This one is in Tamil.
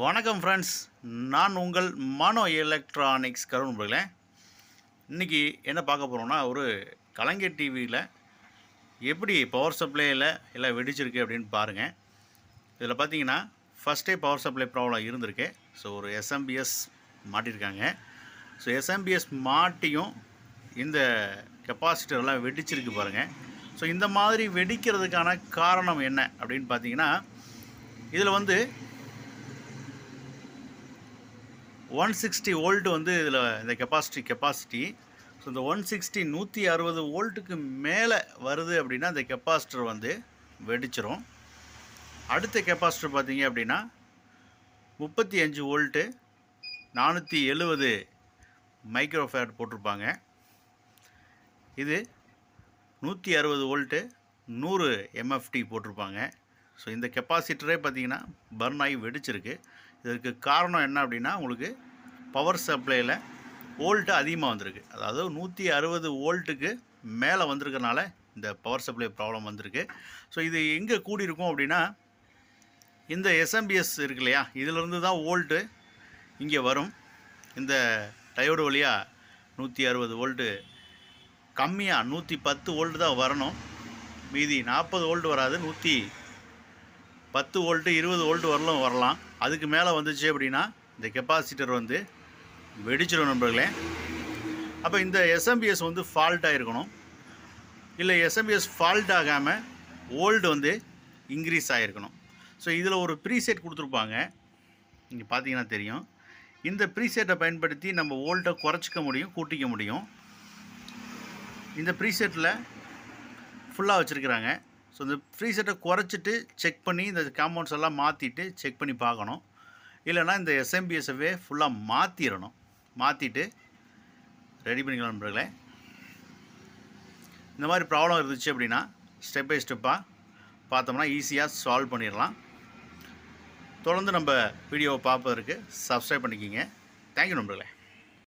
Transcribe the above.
வணக்கம் ஃப்ரெண்ட்ஸ், நான் உங்கள் மனோ எலக்ட்ரானிக்ஸ் கருண் நண்பர்களே. இன்றைக்கி என்ன பார்க்க போகிறோம்னா, ஒரு கலைஞர் டிவியில் எப்படி பவர் சப்ளையில் எல்லாம் வெடிச்சிருக்கு அப்படின்னு பாருங்கள். இதில் பார்த்தீங்கன்னா ஃபஸ்ட்டே பவர் சப்ளை ப்ராப்ளம் இருந்திருக்கு. ஸோ ஒரு எஸ்எம்பிஎஸ் மாட்டியிருக்காங்க. ஸோ எஸ்எம்பிஎஸ் மாட்டியும் இந்த கெப்பாசிட்டர்லாம் வெடிச்சிருக்கு பாருங்கள். ஸோ இந்த மாதிரி வெடிக்கிறதுக்கான காரணம் என்ன அப்படின்னு பார்த்தீங்கன்னா, இதில் வந்து 160 வோல்ட் வந்து இதில் இந்த கெப்பாசிட்டி. ஸோ இந்த 160 வோல்ட்டுக்கு மேலே வருது அப்படின்னா இந்த கெப்பாசிட்டர் வந்து வெடிச்சிரும். அடுத்த கெப்பாசிட்டர் பார்த்தீங்க அப்படின்னா 35 வோல்ட்டு 470 மைக்ரோஃபேரட் போட்டிருப்பாங்க. இது 160 வோல்ட்டு 100 எம்எஃப்டி போட்டிருப்பாங்க. ஸோ இந்த கெப்பாசிட்டரே பார்த்திங்கன்னா பர்ன் ஆகி வெடிச்சிருக்கு. இதற்கு காரணம் என்ன அப்படின்னா, உங்களுக்கு பவர் சப்ளையில் வோல்ட்டு அதிகமாக வந்திருக்கு. அதாவது 160 வோல்ட்டுக்கு மேலே வந்திருக்கனால இந்த பவர் சப்ளை ப்ராப்ளம் வந்திருக்கு. ஸோ இது எங்கே கூடியிருக்கும் அப்படின்னா, இந்த எஸ்எம்பிஎஸ் இருக்கு இல்லையா, இதிலிருந்து தான் வோல்ட்டு இங்கே வரும். இந்த டயோடு வழியாக 160 வோல்ட்டு கம்மியாக 110 வோல்ட்டு தான் வரணும். மீதி 40 வோல்ட் வராது. 110 வோல்ட்டு 20 வோல்ட் வரலாம். அதுக்கு மேலே வந்துச்சு அப்படின்னா இந்த கெப்பாசிட்டர் வந்து வெடிச்சிடும் நண்பர்களே. அப்போ இந்த எஸ்எம்பிஎஸ் வந்து ஃபால்ட் ஆகிருக்கணும். இல்லை எஸ்எம்பிஎஸ் ஃபால்ட் ஆகாமல் வோல்ட் வந்து இன்க்ரீஸ் ஆகிருக்கணும். ஸோ இதில் ஒரு ப்ரீசெட் கொடுத்துருப்பாங்க, இங்கே பார்த்தீங்கன்னா தெரியும். இந்த ப்ரீசெட்டை பயன்படுத்தி நம்ம வோல்ட்டை குறைச்சிக்க முடியும், கூட்டிக்க முடியும். இந்த ப்ரீசெட்டில் ஃபுல்லாக வச்சுருக்கிறாங்க. ஸோ இந்த ப்ரீசெட்டை குறைச்சிட்டு செக் பண்ணி இந்த காம்பவுண்ட்ஸ் எல்லாம் மாற்றிட்டு செக் பண்ணி பார்க்கணும். இல்லைனா இந்த எஸ்எம்பிஎஸ்ஸவே ஃபுல்லாக மாற்றிட்டு ரெடி பண்ணிக்கலாம் நண்பர்களே. இந்த மாதிரி ப்ராப்ளம் இருந்துச்சு அப்படின்னா ஸ்டெப் பை ஸ்டெப்பாக பார்த்தோம்னா ஈஸியாக சால்வ் பண்ணிடலாம். தொடர்ந்து நம்ம வீடியோவை பார்ப்பதற்கு சப்ஸ்கிரைப் பண்ணிக்கிங்க. தேங்க்யூ நண்பர்களே.